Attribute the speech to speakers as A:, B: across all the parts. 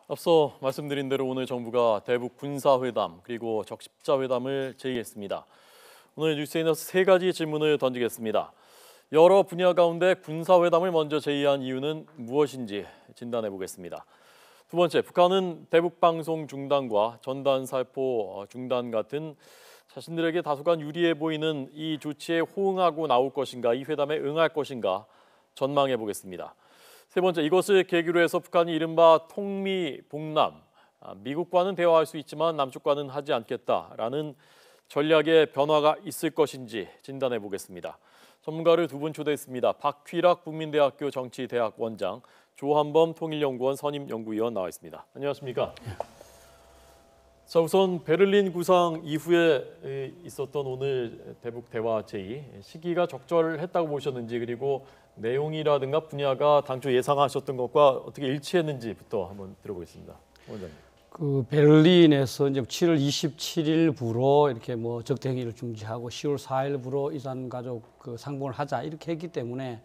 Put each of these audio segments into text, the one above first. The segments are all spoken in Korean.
A: 앞서 말씀드린 대로 오늘 정부가 대북 군사회담 그리고 적십자회담을 제의했습니다. 오늘 뉴스에너스 세 가지 질문을 던지겠습니다. 여러 분야 가운데 군사회담을 먼저 제의한 이유는 무엇인지 진단해 보겠습니다. 두 번째, 북한은 대북 방송 중단과 전단 살포 중단 같은 자신들에게 다소간 유리해 보이는 이 조치에 호응하고 나올 것인가, 이 회담에 응할 것인가 전망해 보겠습니다. 세 번째, 이것을 계기로 해서 북한이 이른바 통미봉남, 미국과는 대화할 수 있지만 남쪽과는 하지 않겠다라는 전략의 변화가 있을 것인지 진단해 보겠습니다. 전문가를 두 분 초대했습니다. 박휘락 국민대학교 정치대학 원장, 조한범 통일연구원 선임연구위원 나와 있습니다. 안녕하십니까? 자, 우선 베를린 구상 이후에 있었던 오늘 대북 대화 제의, 시기가 적절했다고 보셨는지, 그리고 내용이라든가 분야가 당초 예상하셨던 것과 어떻게 일치했는지부터 한번 들어보겠습니다. 원장님.
B: 그 베를린에서 이제 7월 27일부로 이렇게 뭐 적대 행위를 중지하고 10월 4일부로 이산 가족 그 상봉을 하자 이렇게 했기 때문에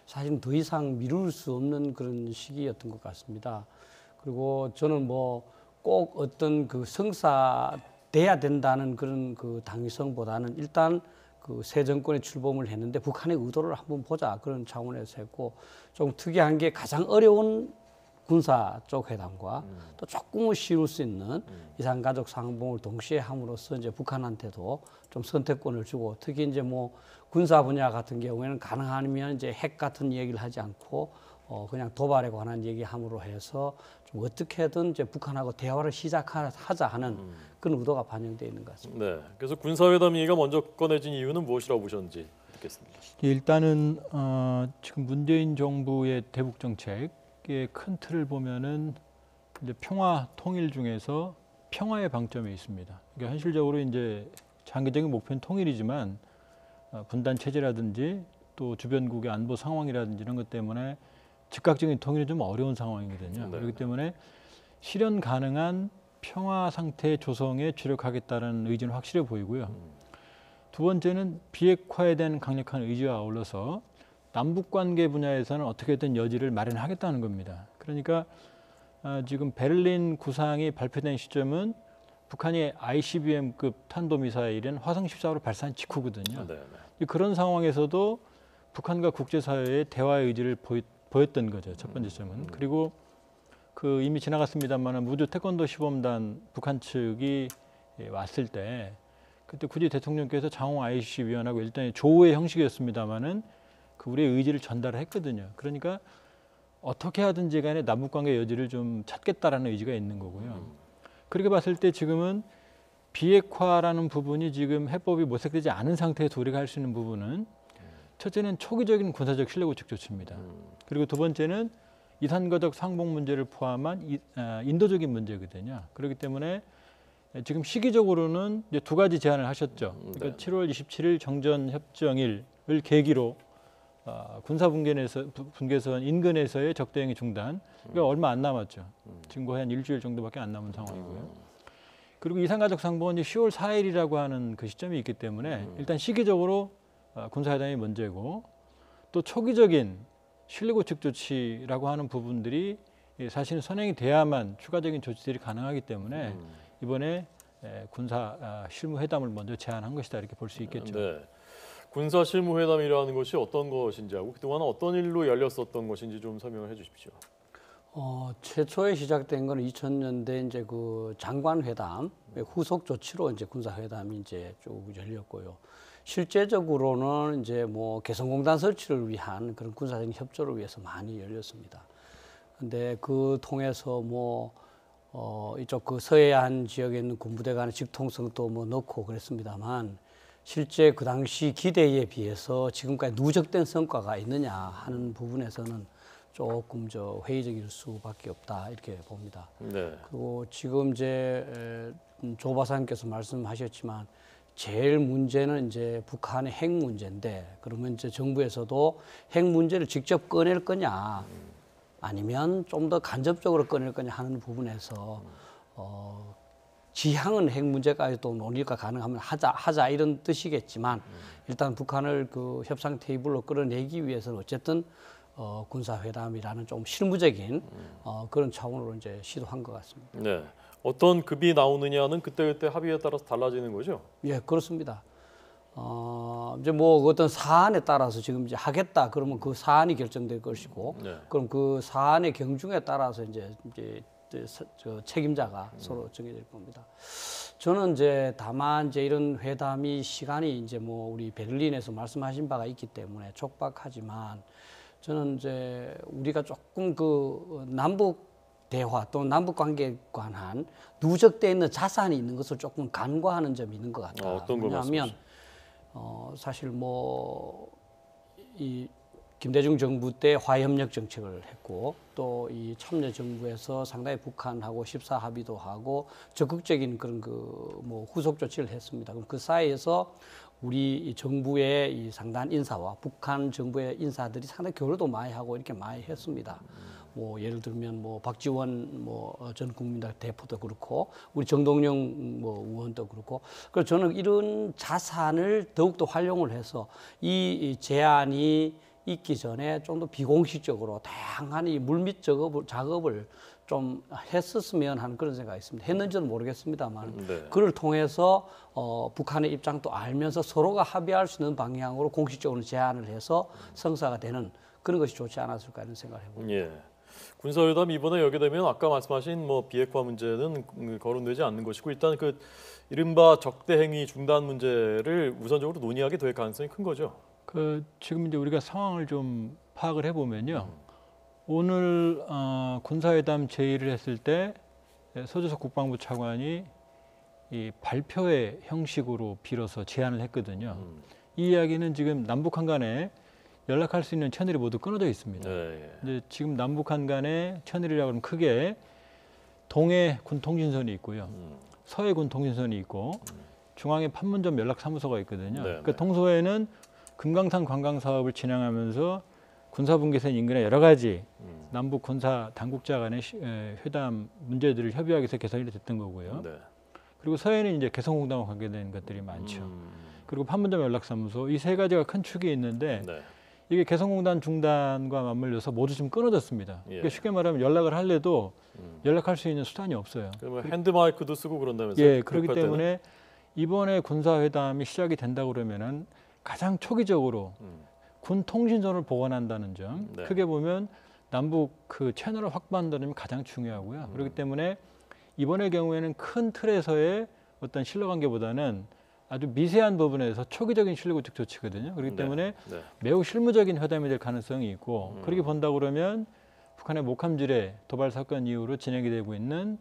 B: 사실 더 이상 미룰 수 없는 그런 시기였던 것 같습니다. 그리고 저는 뭐 꼭 어떤 그 성사돼야 된다는 그런 그 당위성보다는 일단 그 새 정권의 출범을 했는데 북한의 의도를 한번 보자 그런 차원에서 했고, 좀 특이한 게 가장 어려운 군사 쪽 회담과 또 조금은 쉬울 수 있는 이산 가족 상봉을 동시에 함으로써 이제 북한한테도 좀 선택권을 주고, 특히 이제 뭐 군사 분야 같은 경우에는 가능하면 이제 핵 같은 얘기를 하지 않고 그냥 도발에 관한 얘기함으로 해서 좀 어떻게든 이제 북한하고 대화를 시작하자 하는 그런 의도가 반영되어 있는 것 같습니다.
A: 네, 그래서 군사회담 얘기가 먼저 꺼내진 이유는 무엇이라고 보셨는지 듣겠습니다.
C: 일단은 지금 문재인 정부의 대북 정책의 큰 틀을 보면은 이제 평화 통일 중에서 평화의 방점에 있습니다. 그러니까 현실적으로 이제 장기적인 목표는 통일이지만 분단 체제라든지 또 주변국의 안보 상황이라든지 이런 것 때문에 즉각적인 통일은 좀 어려운 상황이거든요.
A: 네.
C: 그렇기 때문에 실현 가능한 평화 상태 조성에 주력하겠다는 의지는 확실해 보이고요. 두 번째는 비핵화에 대한 강력한 의지와 아울러서 남북관계 분야에서는 어떻게든 여지를 마련하겠다는 겁니다. 그러니까 지금 베를린 구상이 발표된 시점은 북한이 ICBM급 탄도미사일인 화성 14로 발사한 직후거든요.
A: 네.
C: 그런 상황에서도 북한과 국제사회의 대화의 의지를 보였던 거죠. 첫 번째 점은. 그리고 그 이미 지나갔습니다만 무주 태권도 시범단 북한 측이 왔을 때 그때 굳이 대통령께서 장홍 ICC 위원하고 일단 조우의 형식이었습니다만은 그 우리의 의지를 전달을 했거든요. 그러니까 어떻게 하든지 간에 남북관계 여지를 좀 찾겠다라는 의지가 있는 거고요. 그렇게 봤을 때 지금은 비핵화라는 부분이 지금 해법이 모색되지 않은 상태에서 우리가 할 수 있는 부분은 첫째는 초기적인 군사적 실내 구축 조치입니다. 그리고 두 번째는 이산가족 상봉 문제를 포함한 인도적인 문제거든요. 그렇기 때문에 지금 시기적으로는 이제 두 가지 제안을 하셨죠. 그러니까 7월 27일 정전협정일을 계기로 군사 분계선 인근에서의 적대 행위 중단. 그러니까 얼마 안 남았죠. 지금 거의 한 일주일 정도밖에 안 남은 상황이고요. 그리고 이산가족 상봉은 이제 10월 4일이라고 하는 그 시점이 있기 때문에 일단 시기적으로 군사회담이 문제고, 또 초기적인 실리구축 조치라고 하는 부분들이 사실은 선행이 돼야만 추가적인 조치들이 가능하기 때문에 이번에 군사 실무회담을 먼저 제안한 것이다 이렇게 볼 수 있겠죠.
A: 네. 군사 실무회담이라는 것이 어떤 것인지 하고 그동안 어떤 일로 열렸었던 것인지 좀 설명을 해주십시오.
B: 최초에 시작된 건 2000년대 이제 그 장관회담 후속 조치로 이제 군사회담이 이제 쭉 열렸고요. 실제적으로는 이제 뭐 개성공단 설치를 위한 그런 군사적인 협조를 위해서 많이 열렸습니다. 근데 그 통해서 뭐 이쪽 그 서해안 지역에 있는 군부대 간의 직통성도 뭐 넣고 그랬습니다만, 실제 그 당시 기대에 비해서 지금까지 누적된 성과가 있느냐 하는 부분에서는 조금 회의적일 수밖에 없다 이렇게 봅니다.
A: 네.
B: 그리고 지금 이제 조 박사님께서 말씀하셨지만 제일 문제는 이제 북한의 핵 문제인데, 그러면 이제 정부에서도 핵 문제를 직접 꺼낼 거냐 아니면 좀 더 간접적으로 꺼낼 거냐 하는 부분에서 지향은 핵 문제까지도 논의가 가능하면 하자 이런 뜻이겠지만, 일단 북한을 그 협상 테이블로 끌어내기 위해서는 어쨌든 군사회담이라는 좀 실무적인 그런 차원으로 이제 시도한 것 같습니다.
A: 네. 어떤 급이 나오느냐는 그때그때 합의에 따라서 달라지는 거죠?
B: 예, 그렇습니다. 이제 뭐 어떤 사안에 따라서 지금 이제 하겠다 그러면 그 사안이 결정될 것이고,
A: 네.
B: 그럼 그 사안의 경중에 따라서 이제 저 책임자가 서로 정해질 겁니다. 저는 이제 다만 이제 이런 회담이 시간이 이제 뭐 우리 베를린에서 말씀하신 바가 있기 때문에 촉박하지만 저는 이제 우리가 조금 그 남북 대화 또는 남북 관계에 관한 누적되어 있는 자산이 있는 것을 조금 간과하는 점이 있는 것 같아요.
A: 어떤 걸
B: 왜냐하면 사실 뭐 이 김대중 정부 때 화해협력 정책을 했고 또 이 참여정부에서 상당히 북한하고 14 합의도 하고 적극적인 그런 그 뭐 후속 조치를 했습니다. 그럼 그 사이에서 우리 정부의 이 상당한 인사와 북한 정부의 인사들이 상당히 교류도 많이 하고 이렇게 많이 했습니다. 뭐 예를 들면 뭐 박지원 뭐 전 국민당 대표도 그렇고 우리 정동영 뭐 의원도 그렇고 그래서 저는 이런 자산을 더욱더 활용을 해서 이 제안이 있기 전에 좀 더 비공식적으로 다양한 이 물밑 작업을 좀 했었으면 하는 그런 생각이 있습니다. 했는지는 모르겠습니다만
A: 네.
B: 그를 통해서 북한의 입장도 알면서 서로가 합의할 수 있는 방향으로 공식적으로 제안을 해서 성사가 되는 그런 것이 좋지 않았을까 하는 생각을 해봅니다.
A: 예. 군사회담 이번에 여게 되면 아까 말씀하신 뭐 비핵화 문제는 거론되지 않는 것이고 일단 그 이른바 적대 행위 중단 문제를 우선적으로 논의하게 될 가능성이 큰 거죠.
C: 그 지금 이제 우리가 상황을 좀 파악을 해보면요. 오늘 군사회담 제의를 했을 때 서주석 국방부 차관이 이 발표의 형식으로 빌어서 제안을 했거든요. 이 이야기는 지금 남북한 간에 연락할 수 있는 채널이 모두 끊어져 있습니다.
A: 네.
C: 이제 지금 남북한 간의 채널이라고 하면 크게 동해 군 통신선이 있고요. 서해 군 통신선이 있고 중앙에 판문점 연락사무소가 있거든요.
A: 네,
C: 그러니까
A: 네.
C: 동서에는 금강산 관광 사업을 진행하면서 군사분계선 인근의 여러 가지 남북 군사 당국자 간의 회담 문제들을 협의하기 위해서 개선이 됐던 거고요.
A: 네.
C: 그리고 서해는 이제 개성공단과 관계된 것들이 많죠. 그리고 판문점 연락사무소 이 세 가지가 큰 축이 있는데
A: 네.
C: 이게 개성공단 중단과 맞물려서 모두 좀 끊어졌습니다.
A: 예.
C: 그러니까 쉽게 말하면 연락을 할래도 연락할 수 있는 수단이 없어요.
A: 그러면 핸드마이크도 쓰고 그런다면서요?
C: 예, 그렇기
A: 급할 때는?
C: 때문에 이번에 군사회담이 시작이 된다 그러면은 가장 초기적으로 군 통신선을 복원한다는 점,
A: 네.
C: 크게 보면 남북 그 채널을 확보한다는 점이 가장 중요하고요. 그렇기 때문에 이번의 경우에는 큰 틀에서의 어떤 신뢰관계보다는 아주 미세한 부분에서 초기적인 신뢰구축 조치거든요. 그렇기
A: 네.
C: 때문에
A: 네.
C: 매우 실무적인 회담이 될 가능성이 있고 그렇게 본다 그러면 북한의 목함질의 도발 사건 이후로 진행이 되고 있는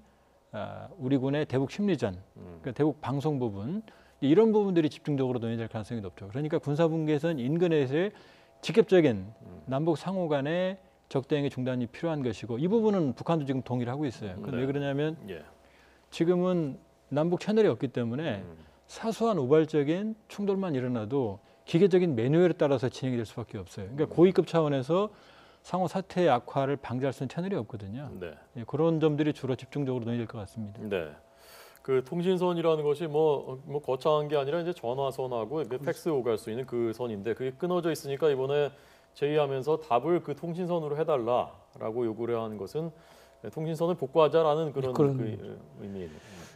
C: 우리 군의 대북 심리전, 그러니까 대북 방송 부분 이런 부분들이 집중적으로 논의될 가능성이 높죠. 그러니까 군사분계선 인근에서의 직접적인 남북 상호 간의 적대행위 중단이 필요한 것이고 이 부분은 북한도 지금 동의를 하고 있어요. 그런데
A: 네.
C: 왜 그러냐면
A: 예.
C: 지금은 남북 채널이 없기 때문에 사소한 우발적인 충돌만 일어나도 기계적인 매뉴얼에 따라서 진행이 될 수밖에 없어요. 그러니까 고위급 차원에서 상호 사태의 악화를 방지할 수 있는 채널이 없거든요.
A: 네.
C: 예, 그런 점들이 주로 집중적으로 논의될 것 같습니다.
A: 네. 그 통신선이라는 것이 뭐 거창한 게 아니라 이제 전화선하고 그 팩스 오갈 수 있는 그 선인데 그게 끊어져 있으니까 이번에 제의하면서 답을 그 통신선으로 해달라라고 요구를 하는 것은 통신선을 복구하자라는 그런 그 의미예요.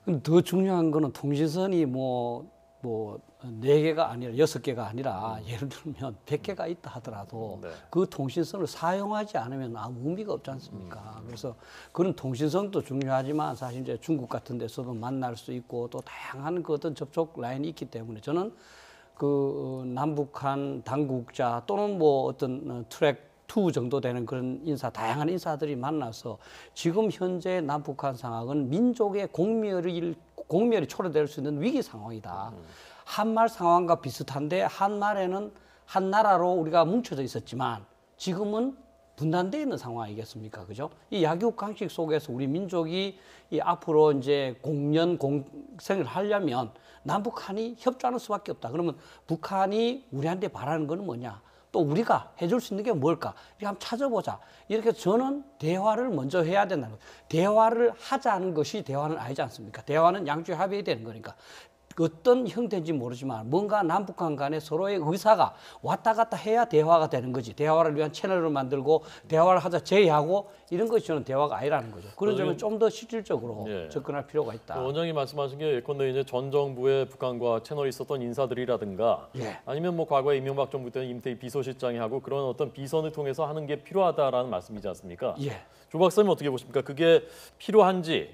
B: 근데 더 중요한 거는 통신선이 뭐 4개가 아니라 6개가 아니라 예를 들면 100개가 있다 하더라도
A: 네.
B: 그 통신선을 사용하지 않으면 아무 의미가 없지 않습니까? 그래서 그런 통신선도 중요하지만 사실 이제 중국 같은 데서도 만날 수 있고 또 다양한 그 어떤 접촉 라인이 있기 때문에 저는 그 남북한 당국자 또는 뭐 어떤 트랙 2 정도 되는 그런 다양한 인사들이 만나서 지금 현재 남북한 상황은 민족의 공멸이 초래될 수 있는 위기 상황이다. 한말 상황과 비슷한데 한말에는 한 나라로 우리가 뭉쳐져 있었지만 지금은 분단되어 있는 상황이겠습니까? 그죠? 이 약육강식 속에서 우리 민족이 이 앞으로 이제 공생을 하려면 남북한이 협조하는 수밖에 없다. 그러면 북한이 우리한테 바라는 건 뭐냐? 또 우리가 해줄 수 있는 게 뭘까? 이렇게 한번 찾아보자. 이렇게 저는 대화를 먼저 해야 된다는 거예요. 대화를 하자는 것이 대화는 아니지 않습니까? 대화는 양쪽이 합의해야 되는 거니까. 어떤 형태인지 모르지만 뭔가 남북한 간에 서로의 의사가 왔다 갔다 해야 대화가 되는 거지. 대화를 위한 채널을 만들고 대화를 하자 제의하고 이런 것이 저는 대화가 아니라는 거죠. 그런 점은 좀 더 실질적으로
A: 예.
B: 접근할 필요가 있다.
A: 원장님 말씀하신 게 예컨대 이제 전 정부의 북한과 채널이 있었던 인사들이라든가
B: 예.
A: 아니면 뭐 과거에 이명박 정부 때는 임태희 비서실장이 하고 그런 어떤 비선을 통해서 하는 게 필요하다라는 말씀이지 않습니까?
B: 예.
A: 조 박사님 어떻게 보십니까? 그게 필요한지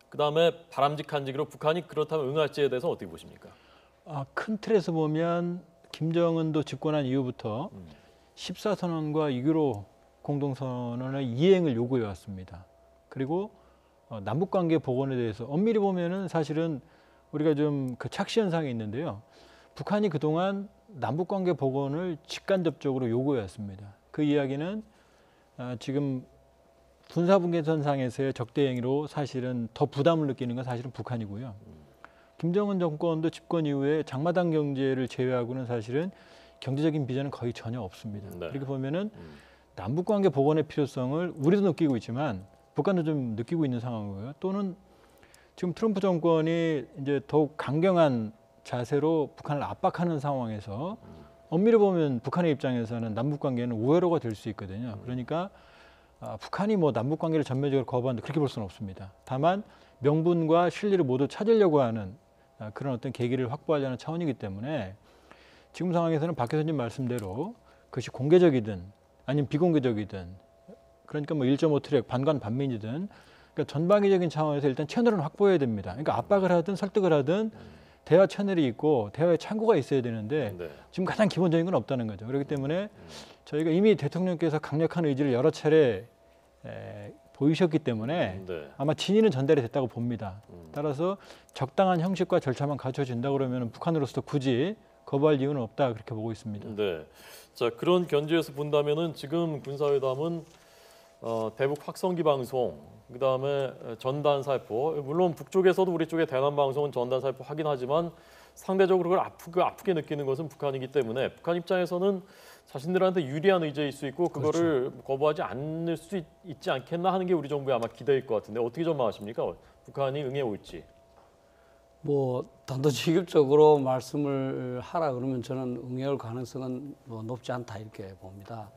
A: 그다음에 바람직한지 그리고 북한이 그렇다면 응할지에 대해서 어떻게 보십니까?
C: 큰 틀에서 보면 김정은도 집권한 이후부터 14선언과 6.15 공동선언의 이행을 요구해 왔습니다. 그리고 남북관계 복원에 대해서 엄밀히 보면은 사실은 우리가 좀 그 착시 현상이 있는데요. 북한이 그동안 남북관계 복원을 직간접적으로 요구해 왔습니다. 그 이야기는 지금 군사분계선상에서의 적대 행위로 사실은 더 부담을 느끼는 건 사실은 북한이고요. 김정은 정권도 집권 이후에 장마당 경제를 제외하고는 사실은 경제적인 비전은 거의 전혀 없습니다.
A: 네.
C: 이렇게 보면은 남북관계 복원의 필요성을 우리도 느끼고 있지만 북한도 좀 느끼고 있는 상황이고요. 또는 지금 트럼프 정권이 이제 더욱 강경한 자세로 북한을 압박하는 상황에서 엄밀히 보면 북한의 입장에서는 남북관계는 우회로가 될 수 있거든요. 그러니까 북한이 뭐 남북관계를 전면적으로 거부한다 그렇게 볼 수는 없습니다. 다만 명분과 실리를 모두 찾으려고 하는 그런 어떤 계기를 확보하려는 차원이기 때문에 지금 상황에서는 박 교수님 말씀대로 그것이 공개적이든 아니면 비공개적이든 그러니까 뭐 1.5트랙 반관 반민이든 그러니까 전방위적인 차원에서 일단 채널은 확보해야 됩니다. 그러니까 압박을 하든 설득을 하든 대화 채널이 있고 대화의 창구가 있어야 되는데
A: 네.
C: 지금 가장 기본적인 건 없다는 거죠. 그렇기 때문에 저희가 이미 대통령께서 강력한 의지를 여러 차례 보이셨기 때문에
A: 네.
C: 아마 진위는 전달이 됐다고 봅니다. 따라서 적당한 형식과 절차만 갖춰진다 그러면 북한으로서 굳이 거부할 이유는 없다 그렇게 보고 있습니다.
A: 네. 자, 그런 견지에서 본다면은 지금 군사회담은 대북 확성기 방송, 그다음에 전단 살포. 물론 북쪽에서도 우리 쪽의 대남 방송은 전단 살포 하긴 하지만 상대적으로 그걸 아프게 느끼는 것은 북한이기 때문에 북한 입장에서는 자신들한테 유리한 의제일 수 있고 그거를 거부하지 않을 수 있지 않겠나 하는 게 우리 정부의 아마 기대일 것 같은데 어떻게 전망하십니까? 북한이 응해 올지.
B: 뭐 단도직입적으로 말씀을 하라 그러면 저는 응해올 가능성은 뭐 높지 않다 이렇게 봅니다.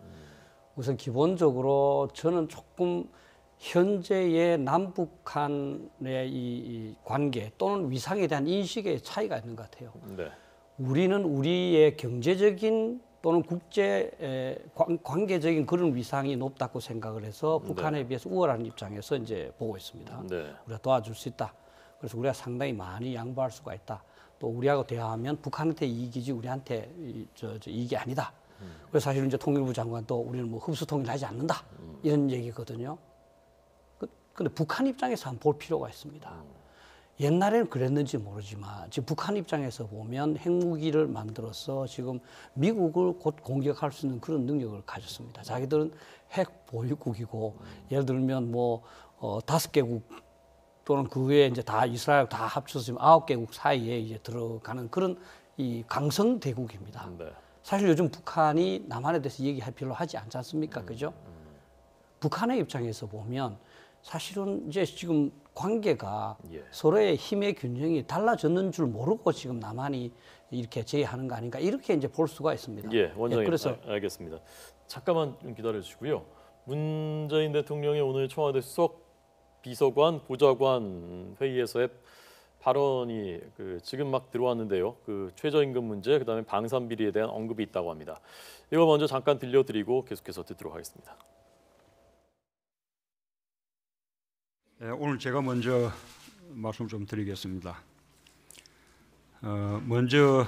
B: 우선 기본적으로 저는 조금 현재의 남북한의 이 관계 또는 위상에 대한 인식의 차이가 있는 것 같아요.
A: 네.
B: 우리는 우리의 경제적인 또는 국제 관계적인 그런 위상이 높다고 생각을 해서 북한에 비해서 우월한 입장에서 이제 보고 있습니다.
A: 네.
B: 우리가 도와줄 수 있다. 그래서 우리가 상당히 많이 양보할 수가 있다. 또 우리하고 대화하면 북한한테 이익이지 우리한테 이익이 아니다. 그래서 사실 이제 통일부 장관도 우리는 뭐 흡수 통일하지 않는다 이런 얘기거든요. 근데 북한 입장에서 한번 볼 필요가 있습니다. 옛날에는 그랬는지 모르지만 지금 북한 입장에서 보면 핵무기를 만들어서 지금 미국을 곧 공격할 수 있는 그런 능력을 가졌습니다. 자기들은 핵 보유국이고 예를 들면 뭐 5개국 또는 그 외에 이제 다 이스라엘 다 합쳐서 지금 9개국 사이에 이제 들어가는 그런 이 강성 대국입니다.
A: 네.
B: 사실 요즘 북한이 남한에 대해서 얘기할 필요 하지 않지 않습니까? 그죠? 북한의 입장에서 보면 사실은 이제 지금 관계가 서로의 힘의 균형이 달라졌는 줄 모르고 지금 남한이 이렇게 제의하는 거 아닌가 이렇게 이제 볼 수가 있습니다.
A: 예, 원장님.
B: 그래서
A: 알겠습니다. 잠깐만 좀 기다려 주시고요. 문재인 대통령이 오늘 청와대 수석 비서관 보좌관 회의에서의 발언이 지금 막 들어왔는데요. 최저임금 문제, 그다음에 방산 비리에 대한 언급이 있다고 합니다. 이거 먼저 잠깐 들려드리고 계속해서 듣도록 하겠습니다.
D: 네, 오늘 제가 먼저 말씀 좀 드리겠습니다. 먼저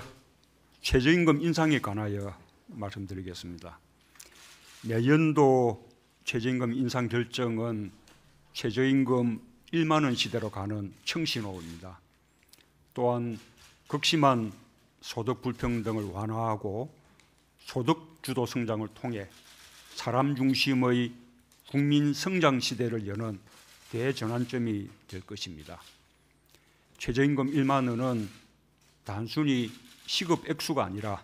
D: 최저임금 인상에 관하여 말씀드리겠습니다. 내년도 최저임금 인상 결정은 최저임금 1만 원 시대로 가는 청신호입니다. 또한 극심한 소득 불평등을 완화하고 소득 주도 성장을 통해 사람 중심의 국민 성장 시대를 여는 대전환점이 될 것입니다. 최저임금 1만 원은 단순히 시급 액수가 아니라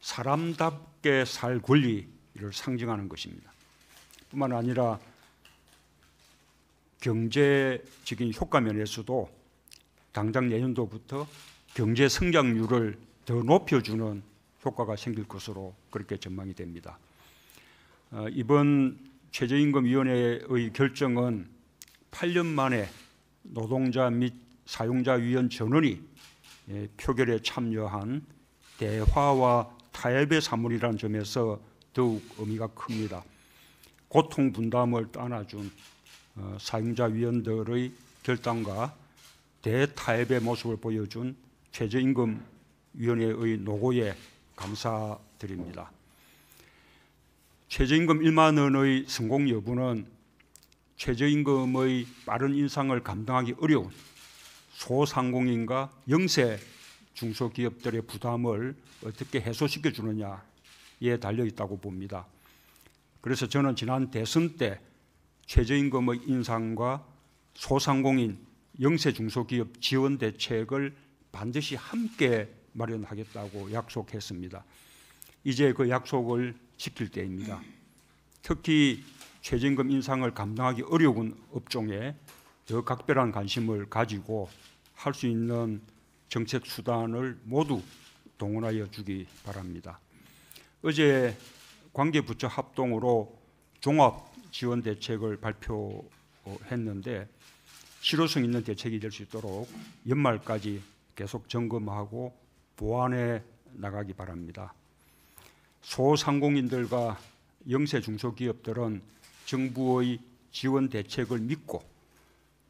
D: 사람답게 살 권리를 상징하는 것입니다. 뿐만 아니라 경제적인 효과 면에서도 당장 내년도부터 경제 성장률을 더 높여주는 효과가 생길 것으로 그렇게 전망이 됩니다. 이번 최저임금위원회의 결정은 8년 만에 노동자 및 사용자 위원 전원이 표결에 참여한 대화와 타협의 사물이라는 점에서 더욱 의미가 큽니다. 고통 분담을 안아준 사용자 위원들의 결단과 대타협의 모습을 보여준 최저임금위원회의 노고에 감사드립니다. 최저임금 1만 원의 성공 여부는 최저임금의 빠른 인상을 감당하기 어려운 소상공인과 영세 중소기업들의 부담을 어떻게 해소시켜 주느냐에 달려 있다고 봅니다. 그래서 저는 지난 대선 때 최저임금의 인상과 소상공인, 영세 중소기업 지원 대책을 반드시 함께 마련하겠다고 약속했습니다. 이제 그 약속을 지킬 때입니다. 특히 최저임금 인상을 감당하기 어려운 업종에 더 각별한 관심을 가지고 할 수 있는 정책 수단을 모두 동원하여 주기 바랍니다. 어제 관계부처 합동으로 종합 지원 대책을 발표했는데 실효성 있는 대책이 될 수 있도록 연말까지 계속 점검하고 보완해 나가기 바랍니다. 소상공인들과 영세 중소기업들은 정부의 지원 대책을 믿고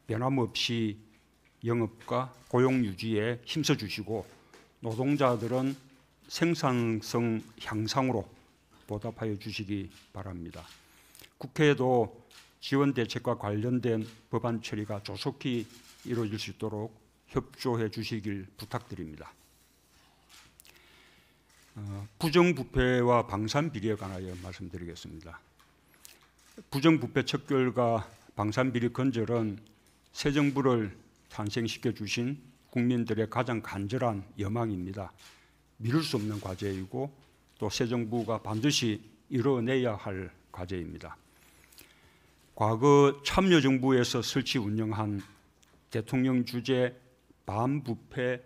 D: 변함없이 영업과 고용 유지에 힘써 주시고 노동자들은 생산성 향상으로 보답하여 주시기 바랍니다. 국회에도 지원 대책과 관련된 법안 처리가 조속히 이루어질 수 있도록 협조해 주시길 부탁드립니다. 부정부패와 방산비리에 관하여 말씀드리겠습니다. 부정부패 척결과 방산비리 건절은 새 정부를 탄생시켜 주신 국민들의 가장 간절한 여망입니다. 미룰 수 없는 과제이고 또 새 정부가 반드시 이뤄내야 할 과제입니다. 과거 참여정부에서 설치 운영한 대통령 주재 반부패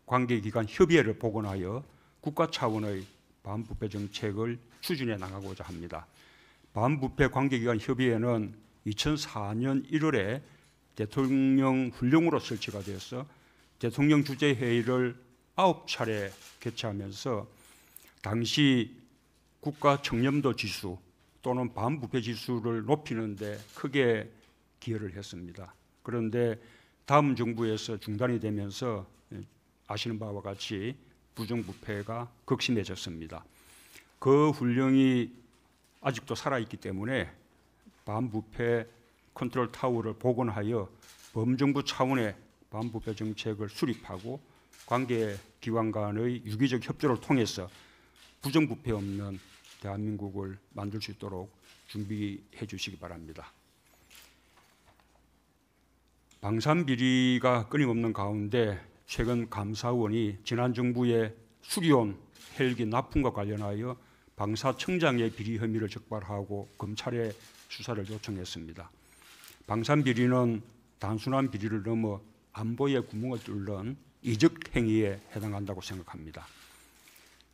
D: 관계기관 협의회를 복원하여 국가 차원의 반부패 정책을 추진해 나가고자 합니다. 반부패 관계기관 협의회는 2004년 1월에 대통령 훈령으로 설치가 되어서 대통령 주재 회의를 9차례 개최하면서 당시 국가 청렴도 지수 또는 반부패 지수를 높이는 데 크게 기여를 했습니다. 그런데 다음 정부에서 중단이 되면서 아시는 바와 같이 부정부패가 극심해졌습니다. 그 훈령이 아직도 살아있기 때문에 반부패 컨트롤 타워를 복원하여 범정부 차원의 반부패 정책을 수립하고 관계 기관 간의 유기적 협조를 통해서 부정부패 없는 대한민국을 만들 수 있도록 준비해 주시기 바랍니다. 방산비리가 끊임없는 가운데 최근 감사원이 지난 정부의 수리온 헬기 납품과 관련하여 방사청장의 비리 혐의를 적발하고 검찰에 수사를 요청했습니다. 방산비리는 단순한 비리를 넘어 안보의 구멍을 뚫는 이적 행위에 해당한다고 생각합니다.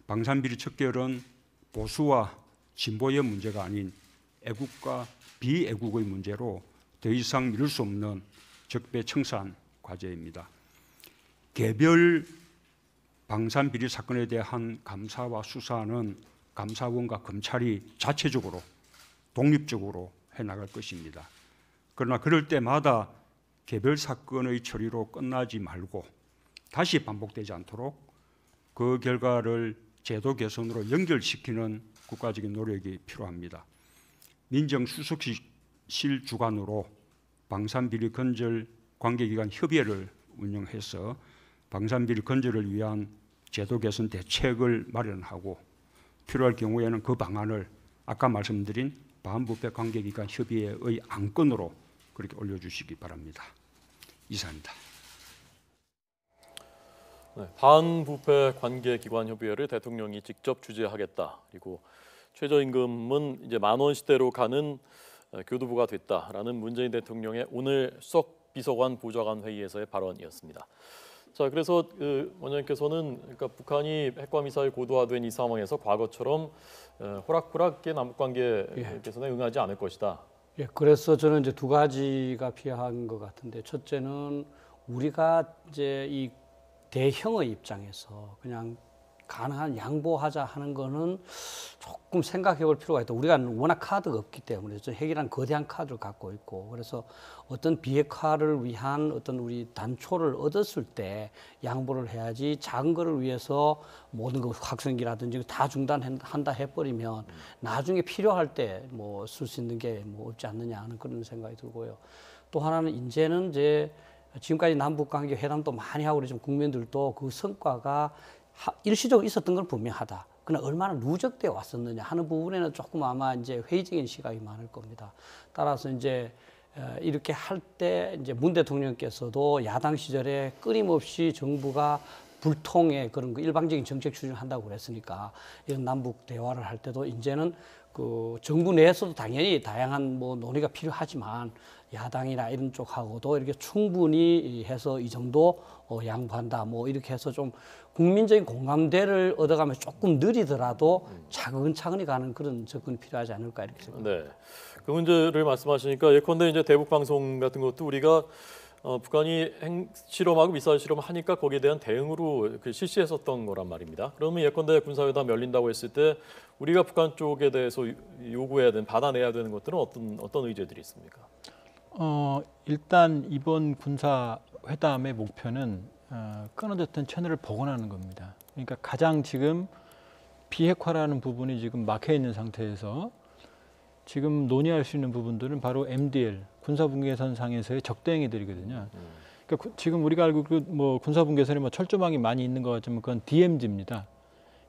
D: 방산비리 척결은 보수와 진보의 문제가 아닌 애국과 비애국의 문제로 더 이상 미룰 수 없는 적배청산 과제입니다. 개별 방산비리 사건에 대한 감사와 수사는 감사원과 검찰이 자체적으로 독립적으로 해나갈 것입니다. 그러나 그럴 때마다 개별 사건의 처리로 끝나지 말고 다시 반복되지 않도록 그 결과를 제도 개선으로 연결시키는 국가적인 노력이 필요합니다. 민정수석실 주관으로 방산비리 건절 관계기관 협의회를 운영해서 방산비리 건절을 위한 제도 개선 대책을 마련하고 필요할 경우에는 그 방안을 아까 말씀드린 반부패 관계기관 협의회의 안건으로 그렇게 올려주시기 바랍니다. 이상입니다.
A: 네, 반부패 관계기관 협의회를 대통령이 직접 주재하겠다. 그리고 최저임금은 이제 10,000원 시대로 가는 교두보가 됐다라는 문재인 대통령의 오늘 쏙 비서관 보좌관 회의에서의 발언이었습니다. 자, 그래서 원장님께서는 그러니까 북한이 핵과 미사일 고도화된 이 상황에서 과거처럼 호락호락하게 남북 관계 개선에 응하지 않을 것이다.
B: 예, 그래서 저는 이제 두 가지가 필요한 것 같은데, 첫째는 우리가 이제 이 대형의 입장에서 그냥 가능한 양보하자 하는 거는 조금 생각해 볼 필요가 있다. 우리가 워낙 카드가 없기 때문에 핵이란 거대한 카드를 갖고 있고, 그래서 어떤 비핵화를 위한 어떤 우리 단초를 얻었을 때 양보를 해야지, 작은 거를 위해서 모든 거 확성기라든지 다 중단한다 해버리면 나중에 필요할 때 뭐 쓸 수 있는 게 뭐 없지 않느냐 하는 그런 생각이 들고요. 또 하나는 이제는 이제 지금까지 남북관계 회담도 많이 하고 그러지만 국민들도 그 성과가 일시적으로 있었던 건 분명하다. 그러나 얼마나 누적되어 왔었느냐 하는 부분에는 조금 아마 이제 회의적인 시각이 많을 겁니다. 따라서 이제 이렇게 할 때 이제 문 대통령께서도 야당 시절에 끊임없이 정부가 불통의 그런 그 일방적인 정책 추진한다고 그랬으니까, 이런 남북 대화를 할 때도 이제는 그 정부 내에서도 당연히 다양한 뭐 논의가 필요하지만 야당이나 이런 쪽하고도 이렇게 충분히 해서 이 정도 양보한다 뭐 이렇게 해서 좀 국민적인 공감대를 얻어가면서 조금 느리더라도 차근차근히 가는 그런 접근이 필요하지 않을까 이렇게 생각합니다.
A: 네, 그 문제를 말씀하시니까 예컨대 이제 대북 방송 같은 것도 우리가 북한이 핵 실험하고 미사일 실험하니까 거기에 대한 대응으로 실시했었던 거란 말입니다. 그러면 예컨대 군사회담 열린다고 했을 때 우리가 북한 쪽에 대해서 요구해야 되는, 받아내야 되는 것들은 어떤 의제들이 있습니까?
C: 일단 이번 군사회담의 목표는 끊어졌던 채널을 복원하는 겁니다. 그러니까 가장 지금 비핵화라는 부분이 지금 막혀 있는 상태에서 지금 논의할 수 있는 부분들은 바로 MDL, 군사분계선상에서의 적대행위들이거든요. 그러니까 지금 우리가 알고 뭐 군사분계선에 뭐 철조망이 많이 있는 것 같지만 그건 DMZ입니다.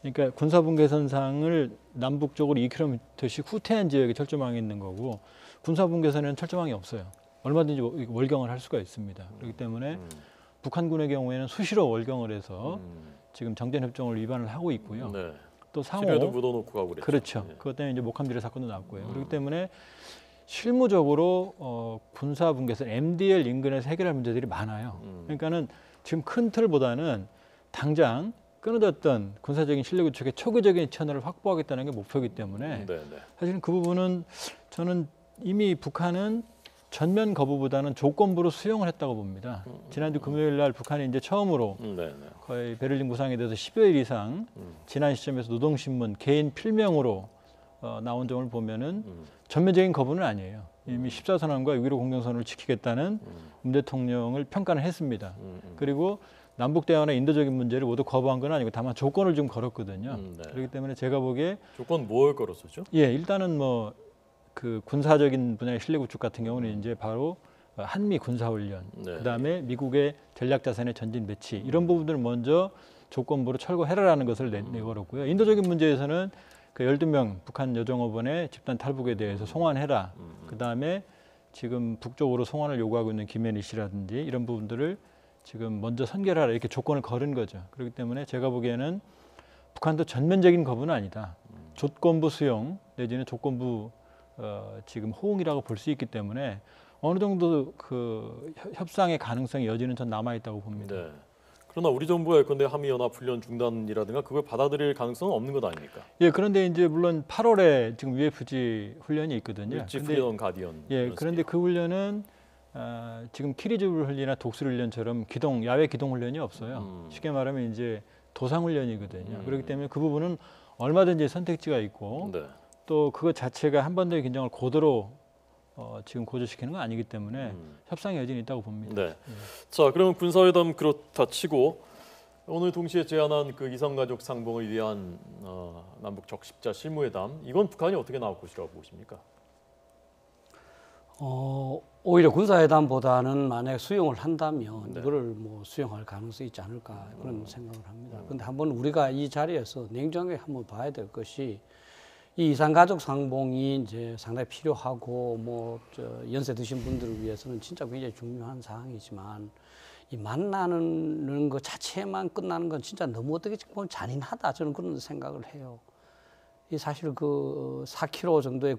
C: 그러니까 군사분계선상을 남북쪽으로 2km씩 후퇴한 지역에 철조망이 있는 거고, 군사분계선에는 철조망이 없어요. 얼마든지 월경을 할 수가 있습니다. 그렇기 때문에 북한군의 경우에는 수시로 월경을 해서 지금 정전협정을 위반을 하고 있고요.
A: 네.
C: 또 상호
A: 실외도 묻어놓고 가고 그랬죠.
C: 그렇죠.
A: 네.
C: 그것 때문에 이제 목함지뢰 사건도 났고요. 그렇기 때문에 실무적으로 군사분계선 MDL 인근에서 해결할 문제들이 많아요. 그러니까는 지금 큰 틀보다는 당장 끊어졌던 군사적인 실력 구축의 초기적인 채널을 확보하겠다는 게 목표이기 때문에 사실은 그 부분은 저는 이미 북한은 전면 거부보다는 조건부로 수용을 했다고 봅니다. 지난주 금요일 날 북한이 이제 처음으로 거의 베를린 구상에 대해서 10여일 이상 지난 시점에서 노동신문 개인 필명으로 나온 점을 보면은 전면적인 거부는 아니에요. 이미 14선언과 6.15 공동선언을 지키겠다는 문 대통령을 평가를 했습니다. 그리고 남북 대화나 인도적인 문제를 모두 거부한 건 아니고 다만 조건을 좀 걸었거든요. 그렇기 때문에 제가 보기에
A: 조건 뭘 걸었었죠?
C: 예, 일단은 뭐 그 군사적인 분야의 실력 구축 같은 경우는 이제 바로 한미 군사훈련, 그다음에 미국의 전략자산의 전진 배치 이런 부분들을 먼저 조건부로 철거해라라는 것을 내걸었고요. 인도적인 문제에서는 그 12명 북한 여정업원의 집단 탈북에 대해서 송환해라. 그다음에 지금 북쪽으로 송환을 요구하고 있는 김현희 씨라든지 이런 부분들을 지금 먼저 선결하라 이렇게 조건을 걸은 거죠. 그렇기 때문에 제가 보기에는 북한도 전면적인 거부는 아니다. 조건부 수용 내지는 조건부 지금 호응이라고 볼 수 있기 때문에 어느 정도 그 협상의 가능성이 여지는 전 남아 있다고 봅니다.
A: 네. 그러나 우리 정부가 예컨대 한미연합훈련 중단이라든가 그걸 받아들일 가능성은 없는 것 아닙니까?
C: 예, 그런데 이제 물론 8월에 지금 UFG 훈련이 있거든요.
A: 일지훈련 가디언.
C: 예, 그런데 그 훈련은 지금 키리즈 훈련이나 독수리 훈련처럼 야외 기동 훈련이 없어요. 쉽게 말하면 이제 도상 훈련이거든요. 그렇기 때문에 그 부분은 얼마든지 선택지가 있고 또 그것 자체가 한반도의 긴장을 고도로 지금 고조시키는 건 아니기 때문에 협상의 여지는 있다고 봅니다.
A: 네. 자, 그럼 군사회담 그렇다 치고 오늘 동시에 제안한 그 이산가족 상봉을 위한 남북 적십자 실무회담, 이건 북한이 어떻게 나올 것이라고 보십니까?
B: 오히려 군사회담보다는 만약 수용을 한다면 이거를 뭐 수용할 가능성이 있지 않을까 그런 생각을 합니다. 그런데 한번 우리가 이 자리에서 냉정하게 한번 봐야 될 것이, 이 이산가족 상봉이 이제 상당히 필요하고 뭐 연세 드신 분들을 위해서는 진짜 굉장히 중요한 사항이지만, 이 만나는 것 자체만 끝나는 건 진짜 너무 어떻게 보면 잔인하다, 저는 그런 생각을 해요. 이 사실 그 4km 정도의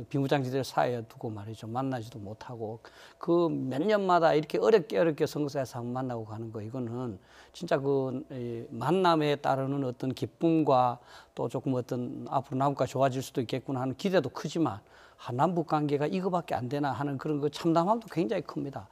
B: 비무장지대를 사이에 두고 말이죠. 만나지도 못하고 그 몇 년마다 이렇게 어렵게 선거사에서 한번 만나고 가는 거 이거는 진짜 그 만남에 따르는 어떤 기쁨과 또 조금 어떤 앞으로 남북과 좋아질 수도 있겠구나 하는 기대도 크지만 남북 관계가 이거밖에 안 되나 하는 그런 그 참담함도 굉장히 큽니다.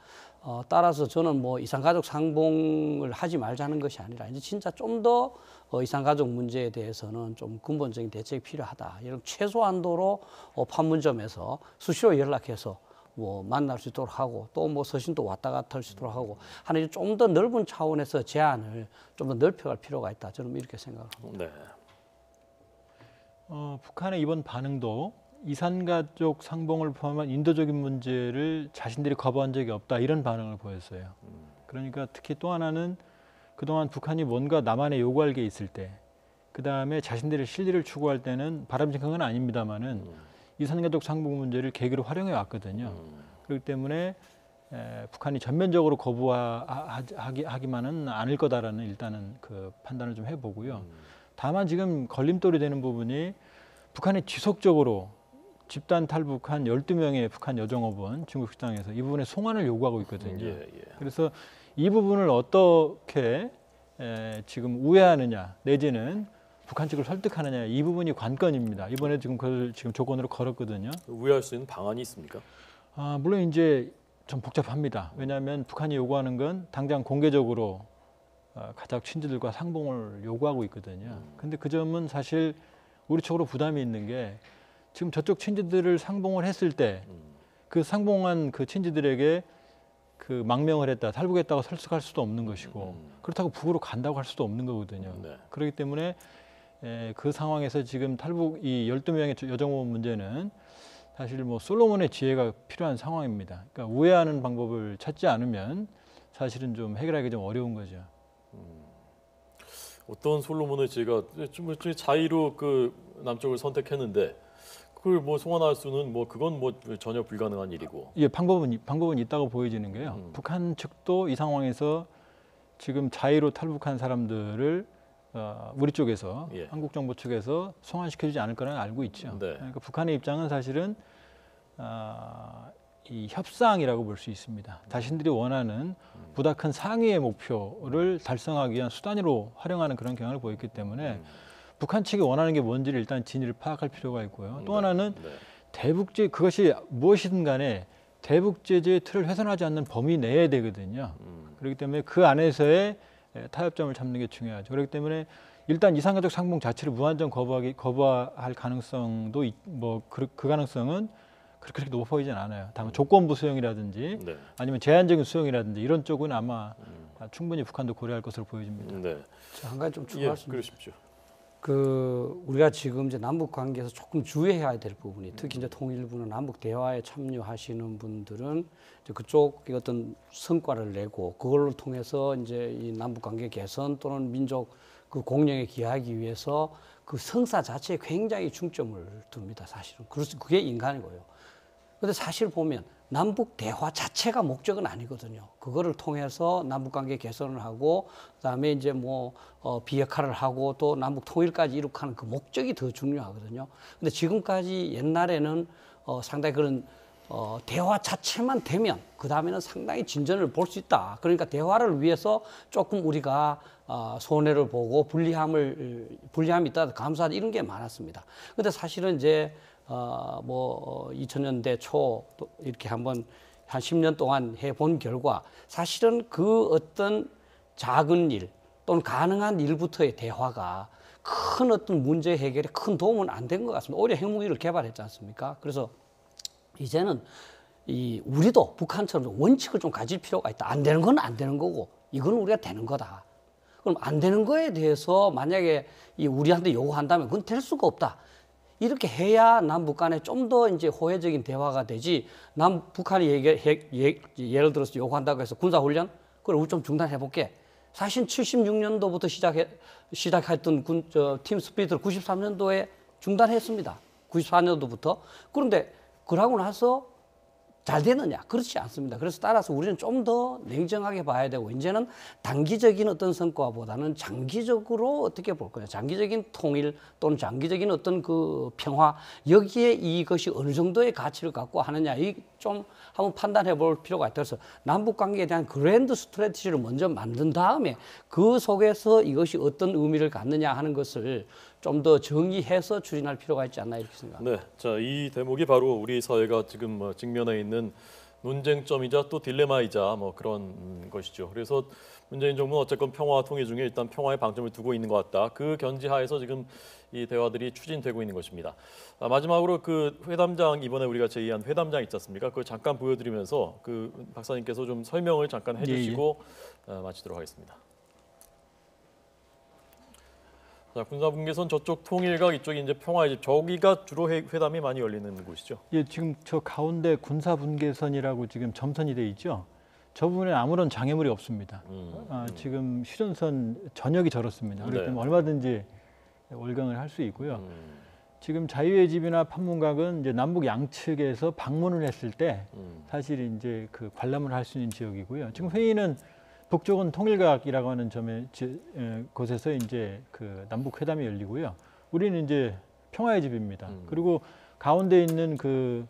B: 따라서 저는 뭐 이산가족 상봉을 하지 말자는 것이 아니라 이제 진짜 좀 더 이산가족 문제에 대해서는 좀 근본적인 대책이 필요하다. 이런 최소한도로 판문점에서 수시로 연락해서 뭐 만날 수 있도록 하고 또 뭐 서신도 왔다 갔다 할 수 있도록 하고 하는 좀 더 넓은 차원에서 제안을 좀 더 넓혀갈 필요가 있다. 저는 이렇게 생각을 합니다.
A: 네.
C: 북한의 이번 반응도 이산가족 상봉을 포함한 인도적인 문제를 자신들이 거부한 적이 없다 이런 반응을 보였어요. 그러니까 특히 또 하나는 그동안 북한이 뭔가 남한에 요구할 게 있을 때, 그 다음에 자신들의 실리를 추구할 때는 바람직한 건 아닙니다만은 이산가족 상봉 문제를 계기로 활용해 왔거든요. 그렇기 때문에 북한이 전면적으로 거부하기만은 않을 거다라는 일단은 그 판단을 좀 해보고요. 다만 지금 걸림돌이 되는 부분이 북한이 지속적으로 집단 탈북한 12명의 북한 여종업원 중국 식당에서 이 부분의 송환을 요구하고 있거든요.
A: 예.
C: 그래서 이 부분을 어떻게 지금 우회하느냐 내지는 북한 측을 설득하느냐 이 부분이 관건입니다. 이번에 지금 그걸 지금 조건으로 걸었거든요.
A: 우회할 수 있는 방안이 있습니까?
C: 물론 이제 좀 복잡합니다. 왜냐하면 북한이 요구하는 건 당장 공개적으로 가족 친지들과 상봉을 요구하고 있거든요. 근데 그 점은 사실 우리 쪽으로 부담이 있는 게 지금 저쪽 친지들을 상봉을 했을 때 그 상봉한 그 친지들에게 그 망명을 했다, 탈북했다고 설득할 수도 없는 것이고 그렇다고 북으로 간다고 할 수도 없는 거거든요.
A: 네.
C: 그렇기 때문에 그 상황에서 지금 탈북 이 12명의 여정원 문제는 사실 뭐 솔로몬의 지혜가 필요한 상황입니다. 그러니까 우회하는 방법을 찾지 않으면 사실은 좀 해결하기 좀 어려운 거죠.
A: 어떤 솔로몬의 지혜가 좀 자의로 그 남쪽을 선택했는데 그걸 뭐 송환할 수는 뭐 그건 뭐 전혀 불가능한 일이고.
C: 예, 방법은 있다고 보여지는 게요. 북한 측도 이 상황에서 지금 자의로 탈북한 사람들을 우리 쪽에서
A: 예.
C: 한국 정부 측에서 송환시켜주지 않을 거라는 알고 있죠.
A: 네.
C: 그러니까 북한의 입장은 사실은 이 협상이라고 볼 수 있습니다. 자신들이 원하는 보다 큰 상위의 목표를 달성하기 위한 수단으로 활용하는 그런 경향을 보였기 때문에 북한 측이 원하는 게 뭔지를 일단 진위를 파악할 필요가 있고요. 또 하나는 대북제 그것이 무엇이든 간에 대북제재의 틀을 훼손하지 않는 범위 내에 되거든요. 그렇기 때문에 그 안에서의 타협점을 잡는 게 중요하죠. 그렇기 때문에 일단 이산가족 상봉 자체를 무한정 거부할 가능성도 뭐 그 가능성은 그렇게 높아 보이진 않아요. 다만 조건부 수용이라든지
A: 네.
C: 아니면 제한적인 수용이라든지 이런 쪽은 아마 충분히 북한도 고려할 것으로 보여집니다.
A: 네.
B: 한 가지 좀
A: 예,
B: 추가할 수 있습니다.
A: 그러십시오.
B: 그 우리가 지금 이제 남북 관계에서 조금 주의해야 될 부분이 특히 이제 통일부는 남북 대화에 참여하시는 분들은 이제 그쪽 어떤 성과를 내고 그걸로 통해서 이제 이 남북 관계 개선 또는 민족 그 공영에 기하기 위해서 그 성사 자체에 굉장히 중점을 둡니다. 사실은 그게 인간이고요. 근데 사실 보면 남북 대화 자체가 목적은 아니거든요. 그거를 통해서 남북 관계 개선을 하고 그다음에 이제 뭐 비핵화를 하고 또 남북 통일까지 이룩하는 그 목적이 더 중요하거든요. 근데 지금까지 옛날에는 상당히 그런 대화 자체만 되면 그다음에는 상당히 진전을 볼 수 있다. 그러니까 대화를 위해서 조금 우리가 손해를 보고 불리함이 있다 감수하다 이런 게 많았습니다. 근데 사실은 이제 2000년대 초 이렇게 한번 한 10년 동안 해본 결과 사실은 그 어떤 작은 일 또는 가능한 일부터의 대화가 큰 어떤 문제 해결에 큰 도움은 안 된 것 같습니다. 오히려 핵무기를 개발했지 않습니까? 그래서 이제는 우리도 북한처럼 원칙을 좀 가질 필요가 있다. 안 되는 건 안 되는 거고 이건 우리가 되는 거다. 그럼 안 되는 거에 대해서 만약에 우리한테 요구한다면 그건 될 수가 없다. 이렇게 해야 남북 간에 좀 더 이제 호혜적인 대화가 되지. 북한이 예를 들어서 요구한다고 해서 군사훈련? 그걸 우리 좀 중단해 볼게. 사실 76년도부터 시작했던 팀 스피릿을 93년도에 중단했습니다. 94년도부터. 그런데 그러고 나서 잘 되느냐? 그렇지 않습니다. 그래서 따라서 우리는 좀 더 냉정하게 봐야 되고 이제는 단기적인 어떤 성과보다는 장기적으로 어떻게 볼 거냐? 장기적인 통일 또는 장기적인 어떤 그 평화 여기에 이것이 어느 정도의 가치를 갖고 하느냐 이 좀 한번 판단해 볼 필요가 있다. 그래서 남북 관계에 대한 그랜드 스트래티지를 먼저 만든 다음에 그 속에서 이것이 어떤 의미를 갖느냐 하는 것을 좀 더 정의해서 추진할 필요가 있지 않나 이렇게 생각합니다.
A: 네, 자, 이 대목이 바로 우리 사회가 지금 직면해 있는 논쟁점이자 또 딜레마이자 뭐 그런 것이죠. 그래서 문재인 정부는 어쨌건 평화와 통일 중에 일단 평화에 방점을 두고 있는 것 같다. 그 견지하에서 지금 이 대화들이 추진되고 있는 것입니다. 마지막으로 그 회담장 이번에 우리가 제의한 회담장 있지 않습니까? 그걸 잠깐 보여드리면서 그 박사님께서 좀 설명을 잠깐 해주시고 마치도록 하겠습니다. 자, 군사분계선 저쪽 통일각 이쪽이 이제 평화의 집 저기가 주로 회담이 많이 열리는 곳이죠.
C: 예, 지금 저 가운데 군사분계선이라고 지금 점선이 돼 있죠. 저 부분에 아무런 장애물이 없습니다. 지금 휴전선 전역이 저렇습니다. 그렇기 때문에 얼마든지 월경을 할 수 있고요. 지금 자유의 집이나 판문각은 이제 남북 양측에서 방문을 했을 때 사실 이제 그 관람을 할 수 있는 지역이고요. 지금 회의는 북쪽은 통일각이라고 하는 곳에서 이제 그 남북 회담이 열리고요. 우리는 이제 평화의 집입니다. 그리고 가운데 있는 그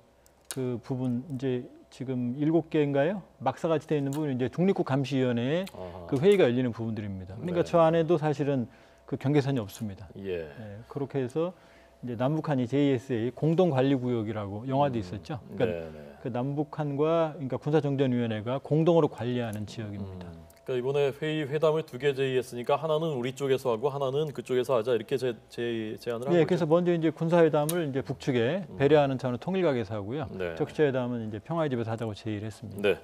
C: 부분 이제 지금 7개인가요? 막사같이 되어 있는 부분이 이제 중립국 감시위원회의 그 회의가 열리는 부분들입니다. 그러니까 저 안에도 사실은 그 경계선이 없습니다. 예, 그렇게 해서 이제 남북한이 JSA 공동관리구역이라고 영화도 있었죠. 그러니까 그 남북한과 그러니까 군사정전위원회가 공동으로 관리하는 지역입니다.
A: 그러니까 이번에 회담을 2개 제의했으니까 하나는 우리 쪽에서 하고 하나는 그쪽에서 하자 이렇게 제안을 한 거죠.
C: 그래서 먼저 이제 군사회담을 이제 북측에 배려하는 차원의 통일각에서 하고요. 적시회담은 이제 평화의 집에서 하자고 제의를 했습니다.
A: 네.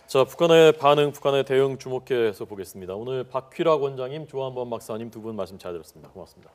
A: 자, 북한의 반응, 북한의 대응 주목해서 보겠습니다. 오늘 박휘락 원장님, 조한범 박사님 두 분 말씀 잘 들었습니다. 고맙습니다.